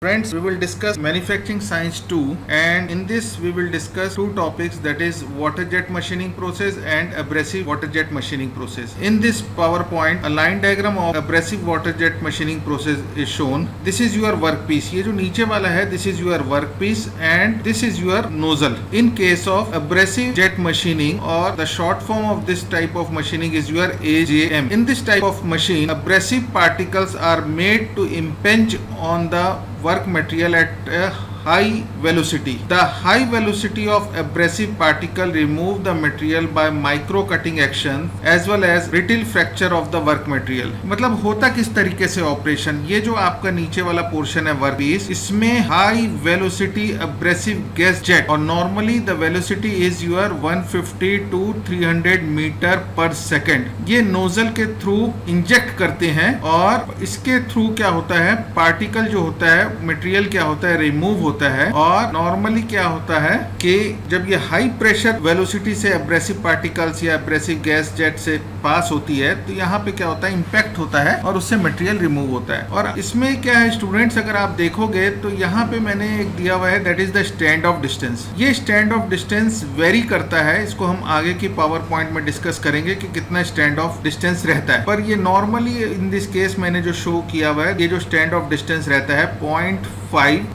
Friends, we will discuss manufacturing science 2, and in this we will discuss two topics, that is water jet machining process and abrasive water jet machining process. In this PowerPoint, a line diagram of abrasive water jet machining process is shown. This is your workpiece. ये जो नीचे वाला है, this is your workpiece and this is your nozzle. In case of abrasive jet machining, or the short form of this type of machining is your AJM. In this type of machine, abrasive particles are made to impinge on the work material at a high velocity. The high velocity of abrasive particle remove the material by micro cutting action as well as brittle fracture of the work material. मतलब होता किस तरीके से operation, ये जो आपका नीचे वाला पोर्शन है वर्कपीस, इसमें high velocity abrasive gas jet, और normally the velocity is your 150 to 300 metre per second, ये नोजल के थ्रू इंजेक्ट करते हैं और इसके थ्रू क्या होता है, पार्टिकल जो होता है, मटेरियल क्या होता है, रिमूव होता है। और नॉर्मली क्या होता है कि जब ये हाई प्रेशर वेलोसिटी से एब्रेसिव पार्टिकल्स या एब्रेसिव गैस जेट से पास होती है तो यहाँ पे क्या होता है, इंपैक्ट होता है और उससे मटेरियल रिमूव होता है। और इसमें क्या है स्टूडेंट्स, अगर आप देखोगे तो यहाँ पे मैंने एक दिया हुआ है, that is the stand off distance. ये स्टैंड ऑफ डिस्टेंस वेरी करता है, इसको हम आगे की पावर पॉइंट में डिस्कस करेंगे कि कितना स्टैंड ऑफ डिस्टेंस रहता है। पर ये नॉर्मली इन दिस केस मैंने जो शो किया हुआ है, ये जो स्टैंड ऑफ डिस्टेंस रहता है 0.5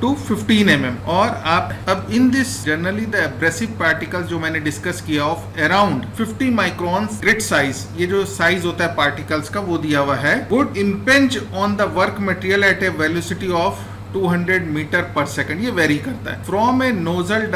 to 15 mm। और आप अब in this generally the abrasive particles जो मैंने डिस्कस किया of around 50 microns grid size, ये जो साइज होता है पार्टिकल्स का वो दिया हुआ है, would impinge on the work material at a velocity of 200 metre per second. ये वेरी करता है। From a nozzle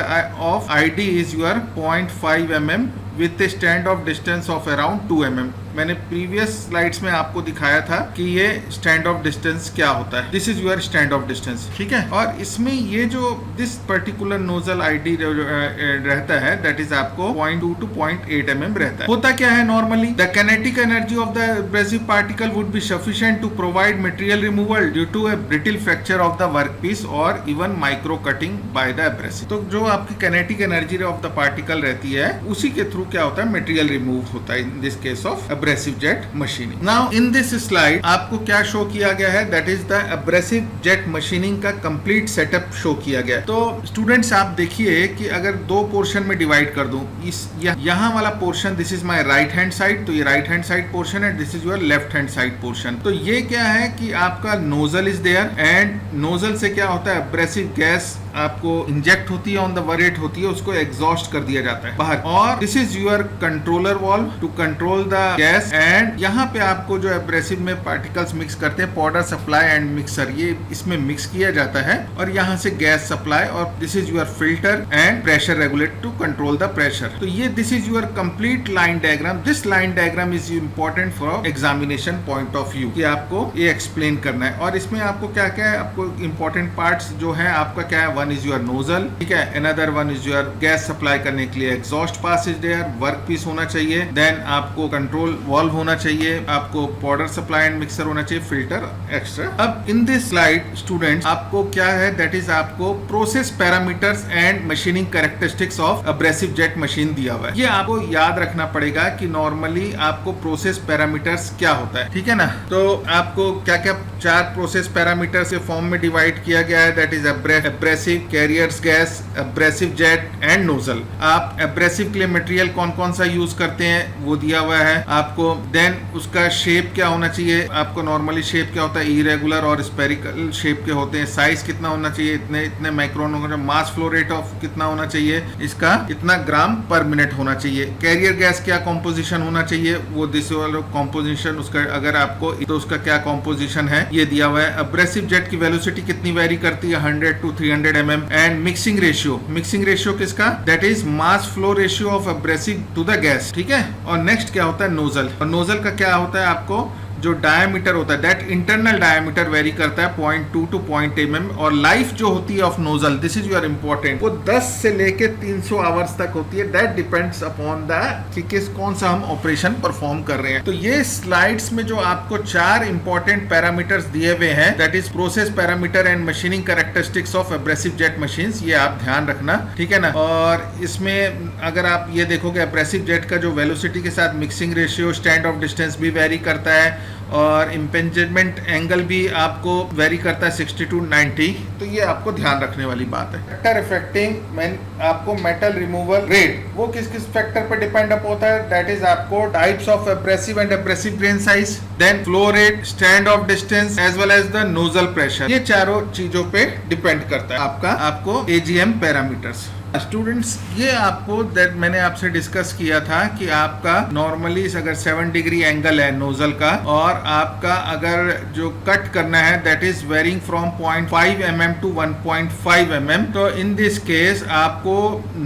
of ID is your 0.5 mm with a stand off distance of around 2 mm। मैंने previous slides में आपको दिखाया था कि ये स्टैंड ऑफ डिस्टेंस क्या होता है। This is your stand off distance, ठीक है। और इसमें ये जो दिस पर्टिकुलर नोजल आईडी रहता है, दैट इज आपको 0.2 to 0.8 mm रहता है। होता क्या है normally, the kinetic energy of the abrasive particle would be sufficient to provide material removal due to a brittle fracture of the workpiece और even micro cutting by the abrasive. तो जो आपकी kinetic energy of the particle रहती है, उसी के through क्या होता है, मटेरियल रिमूव होता है in this case of abrasive jet machining. Now in this slide आपको क्या शो किया गया है, that is the abrasive jet machining का complete setup शो किया गया है। तो स्टूडेंट्स आप देखिए कि अगर दो पोर्शन में डिवाइड कर दूं, इस यहाँ वाला portion this is my right hand side, तो ये राइट हैंड साइड पोर्शन है, this is your left hand side portion. तो ये क्या है कि आपका nozzle is there and nozzle से क्या होता है, एब्रेसिव गैस आपको इंजेक्ट होती है, ऑन द वरेट होती है, उसको एग्जॉस्ट कर दिया जाता है बाहर। और this is your controller valve to control the gas, and यहाँ पे आपको जो एब्रेसिव में पार्टिकल्स मिक्स करते हैं, पाउडर सप्लाई एंड मिक्सर, ये इसमें मिक्स किया जाता है और यहाँ से गैस सप्लाई, और this is your filter and pressure regulator to control the pressure. तो ये this is your complete line diagram. This line diagram is important for examination point of view, कि आपको ये एक्सप्लेन करना है। और इसमें आपको क्या क्या है, आपको इंपॉर्टेंट पार्ट्स जो है आपका क्या है, वन इज योर नोजल, ठीक है, another one is your gas supply करने के लिए exhaust pass is there, work piece होना चाहिए, देन आपको कंट्रोल वाल्व होना चाहिए, आपको पाउडर सप्लाई एंड मिक्सर होना चाहिए, फिल्टर एक्स्ट्रा। अब इन दिस स्लाइड स्टूडेंट्स आपको क्या है, दैट इज आपको process parameters and machining characteristics of abrasive jet machine दिया हुआ है। ये आपको याद रखना पड़ेगा कि नॉर्मली आपको प्रोसेस पैरामीटर्स क्या होता है, ठीक है ना। तो आपको क्या क्या चार प्रोसेस पैरामीटर्स के फॉर्म में डिवाइड किया गया है, that is abrasive, carriers gas, abrasive jet and nozzle. आप एब्रेसिव के लिए मटेरियल कौन कौन सा यूज करते हैं वो दिया हुआ है आपको। देन उसका शेप क्या होना चाहिए, आपको नॉर्मली शेप क्या होता है, इरेगुलर और स्पेरिकल शेप के होते हैं। साइज कितना होना चाहिए, इतने इतने माइक्रोन होना चाहिए। मास फ्लो रेट ऑफ कितना होना चाहिए, इसका इतना ग्राम पर मिनट होना चाहिए। कैरियर गैस क्या कॉम्पोजिशन होना चाहिए, वो दिस वाला कॉम्पोजिशन उसका, अगर आपको तो उसका क्या कॉम्पोजिशन है ये दिया हुआ है। एब्रेसिव जेट की वेलोसिटी कितनी वेरी करती है, 100 to 300 mm। And mixing ratio किसका, that is mass flow ratio of abrasive to the gas, ठीक है। और नेक्स्ट क्या होता है, नोजल। और नोजल का क्या होता है, आपको जो डायमीटर होता है, दैट इंटरनल डायमीटर वेरी करता है 0.2 to 0.8 mm। और लाइफ जो होती है of nozzle, this is your important, वो 10 से लेके 300 आवर्स तक होती है। दैट डिपेंड्स अपॉन द कि किस कौन सा हम ऑपरेशन परफॉर्म कर रहे हैं। तो ये स्लाइड्स में जो आपको चार इंपॉर्टेंट पैरामीटर्स दिए हुए हैं, that is process parameter and machining characteristics of abrasive jet machines, ये आप ध्यान रखना, ठीक है ना। और इसमें अगर आप ये देखोगे, एब्रेसिव जेट का जो वेलोसिटी के साथ mixing ratio, stand off distance भी वेरी करता है, और इम्पेंजमेंट एंगल भी आपको वेरी करता है 60 to 90, तो ये आपको ध्यान रखने वाली बात है। फैक्टर इफेक्टिंग आपको मेटल रिमूवल रेट वो किस किस फैक्टर पे डिपेंड अप होता है, दैट इज आपको types of abrasive and abrasive grain size, then flow rate, stand off distance as well as the nozzle pressure, ये चारों चीजों पे डिपेंड करता है आपको एजीएम पैरामीटर्स। स्टूडेंट्स ये आपको दैट मैंने आपसे डिस्कस किया था कि आपका नॉर्मली अगर 7 डिग्री एंगल है नोजल का और आपका अगर जो कट करना है that is varying from 0.5 mm to 1.5 mm, तो इन दिस केस आपको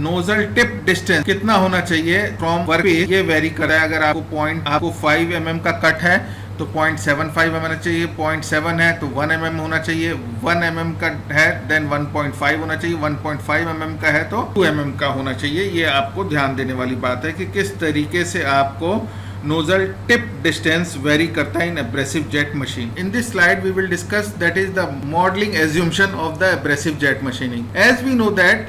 नोजल टिप डिस्टेंस कितना होना चाहिए फ्रॉम वर्क पे ये वेरी कर रहा है। अगर आपको 5 mm का कट है तो 0.75 होना चाहिए, 0.7 है तो 1 mm होना चाहिए, 1 mm का है देन 1.5 होना चाहिए, 1.5 mm का है तो 2 mm का होना चाहिए। ये आपको ध्यान देने वाली बात है कि किस तरीके से आपको नोजल टिप डिस्टेंस वेरी करता है in abrasive jet machine. In this slide we will discuss that is the modelling assumption of the abrasive jet machining. As we know that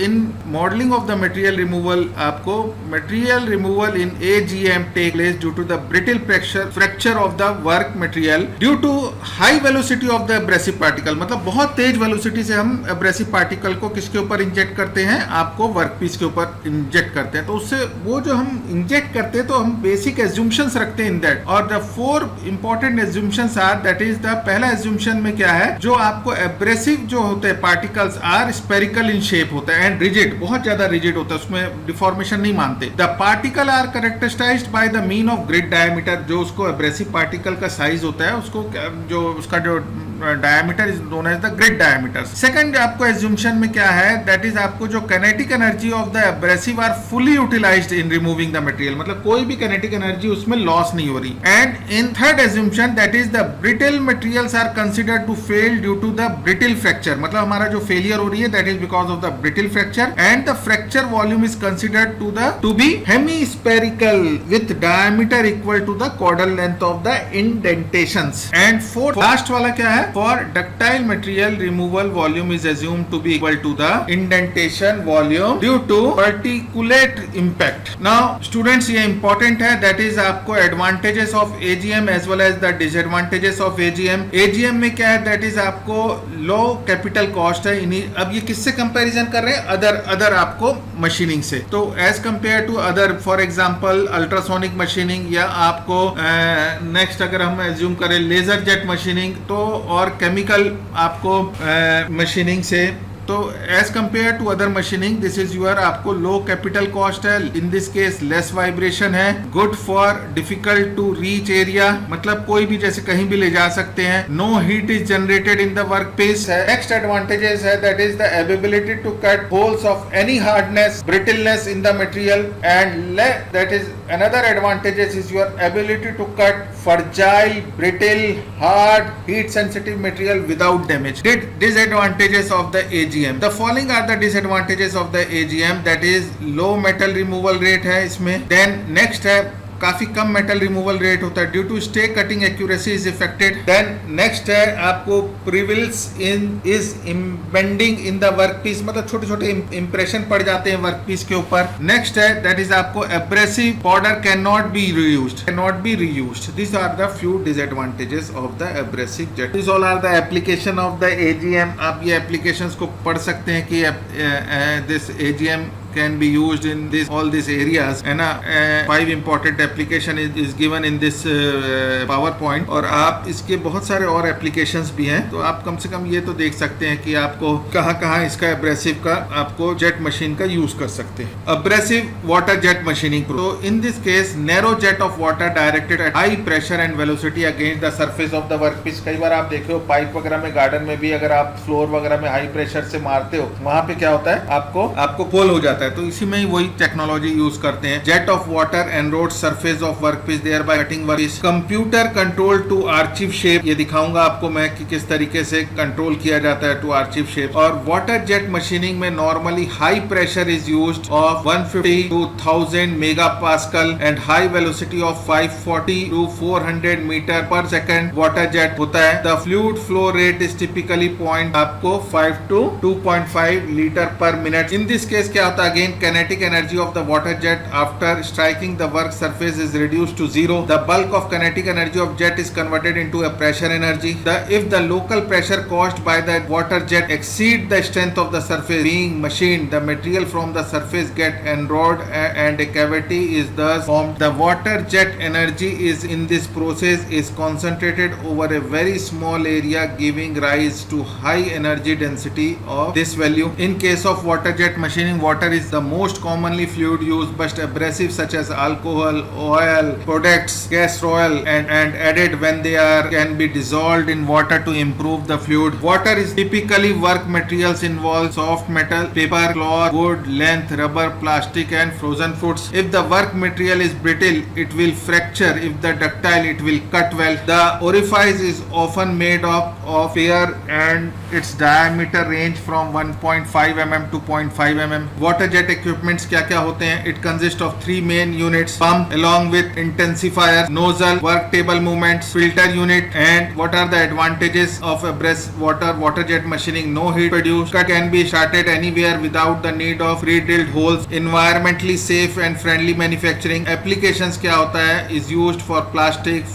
in modeling of the material removal आपको material removal in AGM take place due to the brittle fracture of the work material due to high velocity of the abrasive particle, मतलब बहुत तेज velocity से हम abrasive particle को किसके ऊपर inject करते हैं, आपको वर्क पीस के ऊपर इंजेक्ट करते हैं। तो उससे वो जो हम इंजेक्ट करते हैं तो हम बेसिक एज्यूम्शंस रखते हैं इन दैट, और the 4 important assumptions are that is the पहला एज्यूम्शन में क्या है, जो आपको एब्रेसिव जो होते हैं particles are spherical in shape होता है एंड रिजिड, बहुत ज्यादा रिजिड होता है, उसमें डिफॉर्मेशन नहीं मानते। The particle are characterized by the mean of grid diameter, जो उसको एब्रेसिव पार्टिकल का साइज होता है उसको जो उसका जो diameter is known as the grit diameter. Second आपको एज्यूम्शन में क्या है, दैट इज आपको जो kinetic energy of the abrasive are fully utilised in removing the material, मतलब कोई भी काइनेटिक एनर्जी उसमें लॉस नहीं हो रही। And in third assumption that is the brittle materials are considered to fail due to the brittle fracture, मतलब हमारा जो फेलियर हो रही है that is because of the brittle fracture and the fracture volume is considered to be hemispherical with diameter equal to the caudal length of the indentations. And fourth last वाला क्या है, for ductile material removal volume is assumed to be equal to the indentation volume due to particulate impact. Now students ये important है, that is आपको advantages of AGM as well as the disadvantages of AGM. AGM में क्या है, that is आपको low capital cost है, अब ये किससे कंपैरिजन कर रहे हैं, अदर आपको मशीनिंग से। तो as compare to other for example ultrasonic machining या आपको नेक्स्ट अगर हम एज्यूम करें लेजर जेट मशीनिंग तो और केमिकल आपको मशीनिंग से, तो as compare to other machining this is your आपको लो कैपिटल कॉस्ट है, in this case less vibration है, good for difficult to reach area, मतलब कोई भी जैसे कहीं भी ले जा सकते हैं, no heat is generated in the work piece है। नेक्स्ट एडवांटेजेस है that is the ability to cut holes of any hardness brittleness in the material, and that is another advantages is your ability to cut fragile, brittle, hard, heat sensitive material without damage. Disadvantages of the AGM. The following are the disadvantages of the AGM, that is low metal removal rate है इसमें, then next है काफी कम metal removal rate होता है due to stay cutting accuracy is affected. Then next है आपको प्रिविल्स in is embedding in the work piece, मतलब छोटे छोटे इंप्रेशन पड़ जाते हैं वर्क पीस के ऊपर। नेक्स्ट है दैट इज आपको abrasive powder can not be reused. This are the few disadvantages of the abrasive jet. This all are the application of the AGM। आप ये एप्लीकेशंस को पढ़ सकते हैं कि this AGM can be used in all these areas, and 5 important application is given in this PowerPoint, और आप इसके बहुत सारे और applications भी हैं, तो आप कम से कम ये तो देख सकते हैं कि आपको कहाँ इसका एब्रेसिव का आपको जेट मशीन का यूज कर सकते हैं। एब्रेसिव वाटर जेट मशीनिंग, तो in this case narrow jet of water directed at high pressure and velocity against the surface of the workpiece. कई बार आप देखे हो पाइप वगैरह में, गार्डन में भी अगर आप फ्लोर वगैरह में हाई प्रेशर से मारते हो, वहां पे क्या होता है, आपको पोल हो जाता है, तो इसी में ही वही टेक्नोलॉजी यूज करते हैं। Jet of water erode surface of workpiece thereby cutting workpiece. Computer control to achieve shape, ये दिखाऊंगा आपको मैं कि किस तरीके से कंट्रोल किया जाता है टू आर्चिव शेप। और वाटर जेट मशीनिंग में normally high pressure is used of 150 to 1000 megapascal and high velocity of 540 to 400 metre per second water jet होता है। The fluid flow rate is typically point आपको 5 to 2.5 litre per minute. In this case क्या होता है, again kinetic energy of the water jet after striking the work surface is reduced to zero. The bulk of kinetic energy of jet is converted into a pressure energy. If the local pressure caused by the water jet exceed the strength of the surface being machined, the material from the surface get enrolled and a cavity is thus formed. The water jet energy is in this process is concentrated over a very small area, giving rise to high energy density of this value. In case of water jet machining, water is the most commonly fluid used, but abrasives such as alcohol, oil, products, gas oil and added when they can be dissolved in water to improve the fluid. Water is typically work materials involve soft metal, paper, cloth, wood, length, rubber, plastic and frozen foods. If the work material is brittle, it will fracture. If the ductile, it will cut well. The orifice is often made up of air and its diameter range from 1.5 mm to 0.5 mm. Water jet equipments क्या क्या होते हैं? It consists of three main units: pump along with intensifier, nozzle, work table movements, filter unit. And what are the advantages of abrasive water jet machining? No heat produced, cut can be started anywhere without the need of pre-drilled holes, environmentally safe and friendly manufacturing. Applications क्या होता है? Is used for plastic,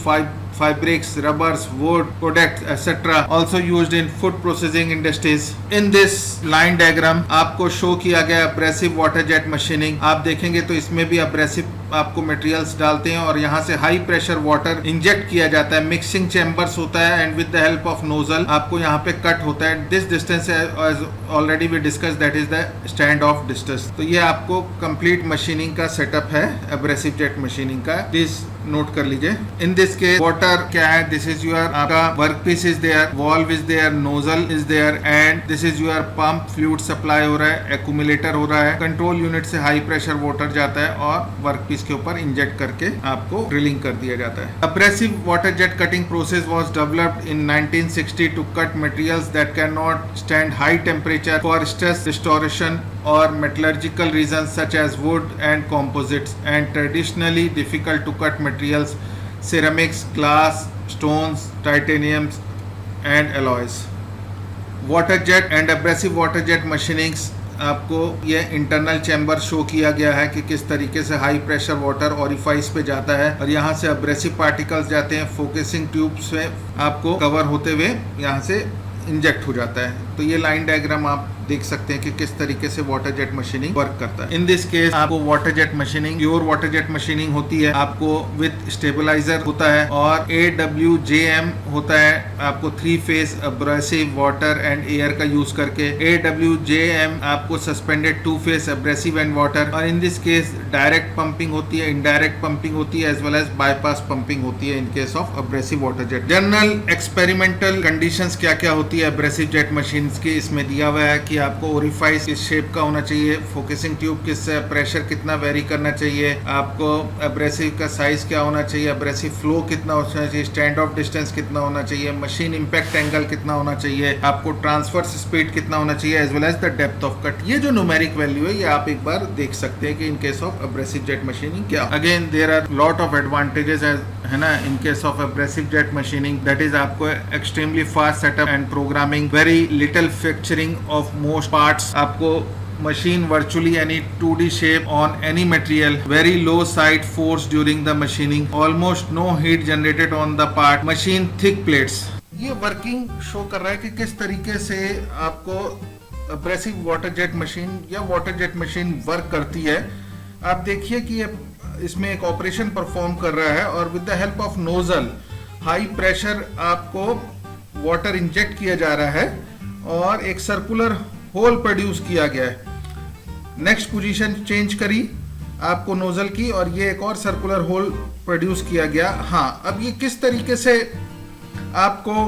fabrics, rubbers, wood products, etc. Also used in food processing industries. In this line diagram आपको show किया गया abrasive water jet machining. आप देखेंगे तो इसमें भी abrasive आपको मटेरियल्स डालते हैं और यहाँ से हाई प्रेशर वाटर इंजेक्ट किया जाता है. मिक्सिंग चैम्बर्स होता है and with the help of nozzle आपको यहाँ पे कट होता है. This distance already we discuss, that is the stand off distance. तो ये आपको कंप्लीट मशीनिंग का सेटअप है एब्रेसिव जेट मशीनिंग का. प्लीज नोट कर लीजिए. इन दिस केस वाटर क्या है? दिस इज योर आपका work piece is there, valve is there, nozzle is there and this is your pump. Fluid supply हो रहा है, एक्यूमुलेटर हो रहा है, कंट्रोल यूनिट से हाई प्रेशर वाटर जाता है और वर्क पीस के ऊपर इंजेक्ट करके आपको ड्रिलिंग कर दिया जाता है. Abrasive water jet cutting process was developed in 1960 to cut materials that cannot stand high temperature for stress restoration or metallurgical reasons such as wood and composites, and traditionally difficult to cut materials ceramics, glass, stones, titaniums and alloys. Water jet and abrasive water jet machinings आपको ये internal chamber show किया गया है कि किस तरीके से high pressure water orifice पे जाता है और यहाँ से एब्रेसिव पार्टिकल्स जाते हैं फोकसिंग ट्यूब्स में आपको कवर होते हुए यहाँ से इंजेक्ट हो जाता है. तो ये लाइन डायग्राम आप देख सकते हैं कि किस तरीके से वाटर जेट मशीनिंग वर्क करता है. इन दिस केस आपको water jet machining, pure water jet machining होती है. आपको विद स्टेबलाइजर होता है और AWJM होता है. आपको 3 phase abrasive water and air का यूज करके. AWJM आपको suspended 2 phase abrasive and water. और in this case direct pumping होती है, इनडायरेक्ट पंपिंग होती है, as well as bypass pumping होती है in case of abrasive water jet. General experimental conditions क्या क्या होती है एब्रेसिव जेट मशीन की? इसमें दिया हुआ है कि आपको ओरिफाइस किस शेप का होना चाहिए, फोकसिंग ट्यूब किस, प्रेशर कितना वेरी करना चाहिए, आपको एब्रेसिव का साइज क्या होना चाहिए, एब्रेसिव फ्लो कितना होना चाहिए, स्टैंड ऑफ डिस्टेंस कितना होना चाहिए, मशीन इंपैक्ट एंगल कितना होना चाहिए, आपको ट्रांसफर स्पीड कितना होना चाहिए, as well as the depth of cut. ये जो न्यूमेरिक वैल्यू है ये आप एक बार देख सकते हैं कि in case of abrasive jet machining क्या. Again there are lot of advantages है ना in case of abrasive jet machining. That is आपको extremely fast setup and programming, very little fracturing of most parts. आपको machine virtually any 2D shape on any material, very low side force during the machining, almost no heat generated on the part, machine thick plates. ये working show कर रहा है कि किस तरीके से आपको एब्रेसिव वाटर जेट मशीन या वाटर जेट मशीन वर्क करती है. आप देखिए कि ये इसमें एक ऑपरेशन परफॉर्म कर रहा है और with the help of nozzle high pressure आपको वाटर इंजेक्ट किया जा रहा है और एक सर्कुलर होल प्रोड्यूस किया गया है. नेक्स्ट पोजीशन चेंज करी आपको नोजल की और ये एक और सर्कुलर होल प्रोड्यूस किया गया. हाँ, अब ये किस तरीके से आपको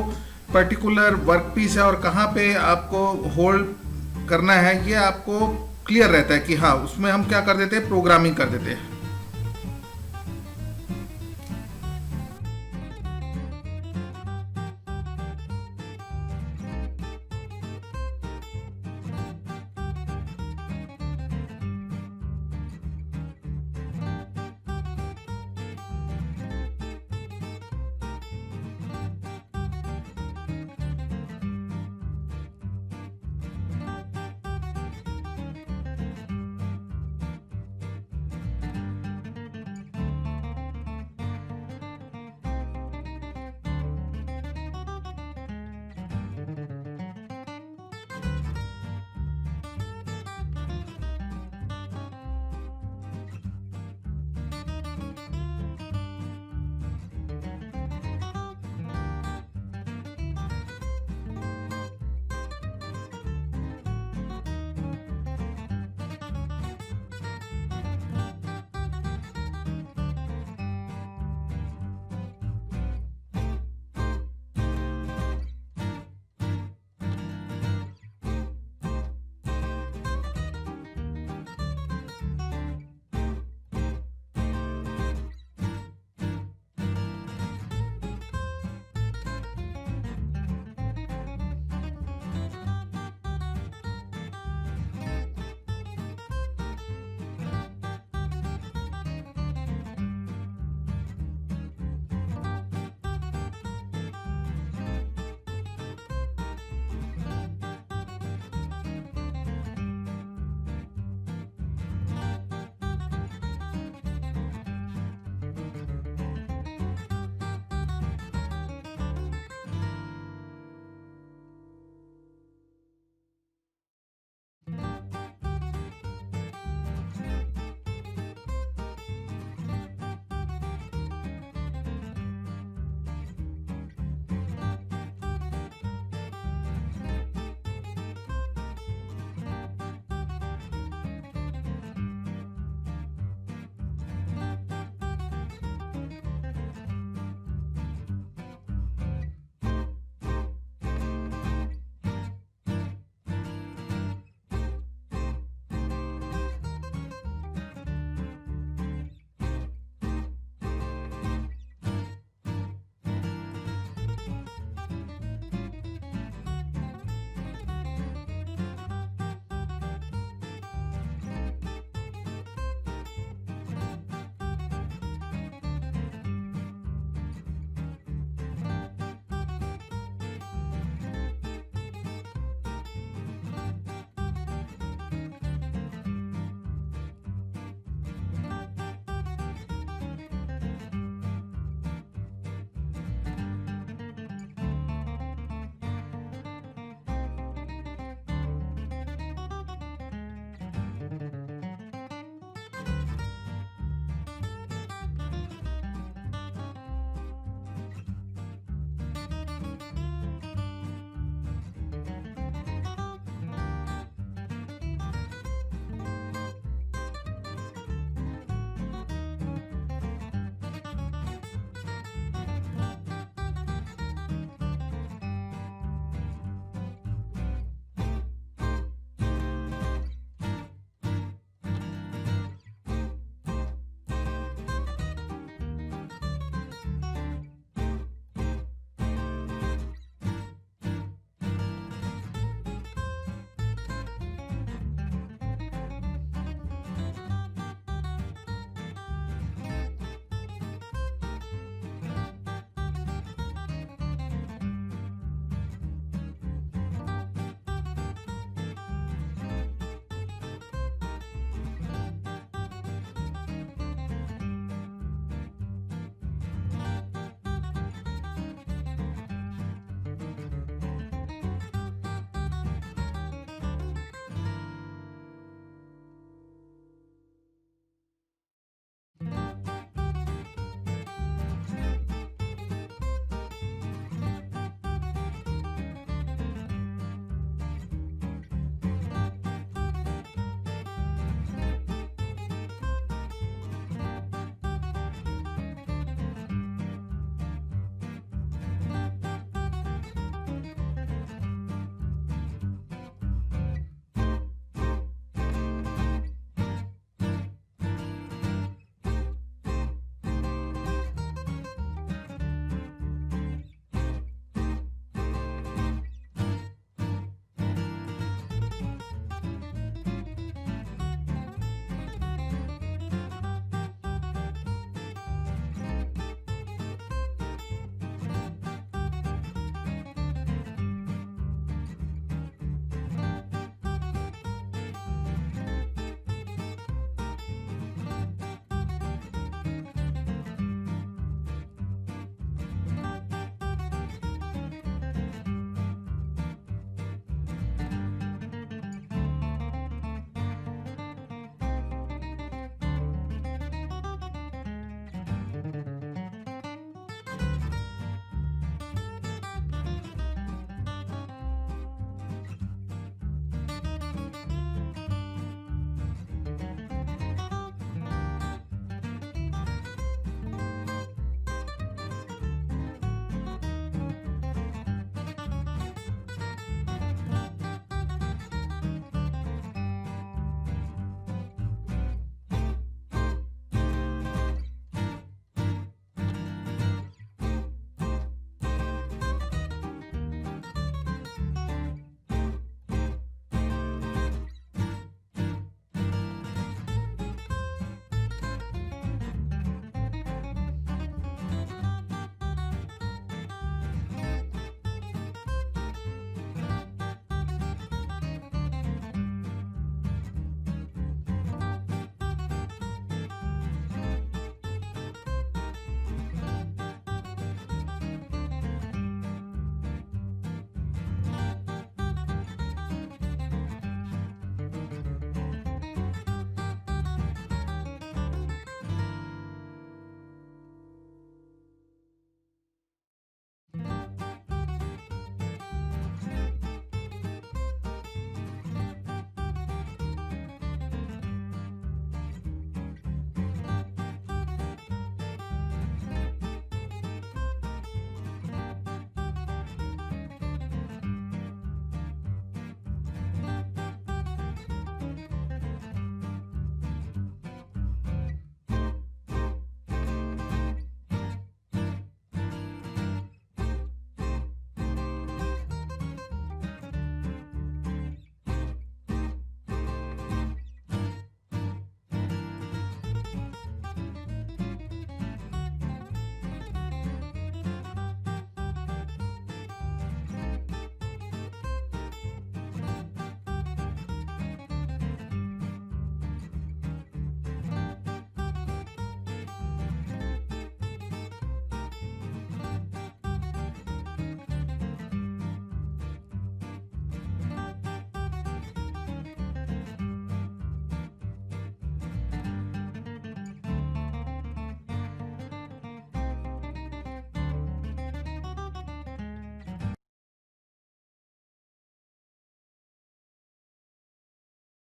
पर्टिकुलर वर्क पीस है और कहाँ पे आपको होल्ड करना है ये आपको क्लियर रहता है कि हाँ उसमें हम क्या कर देते हैं, प्रोग्रामिंग कर देते हैं.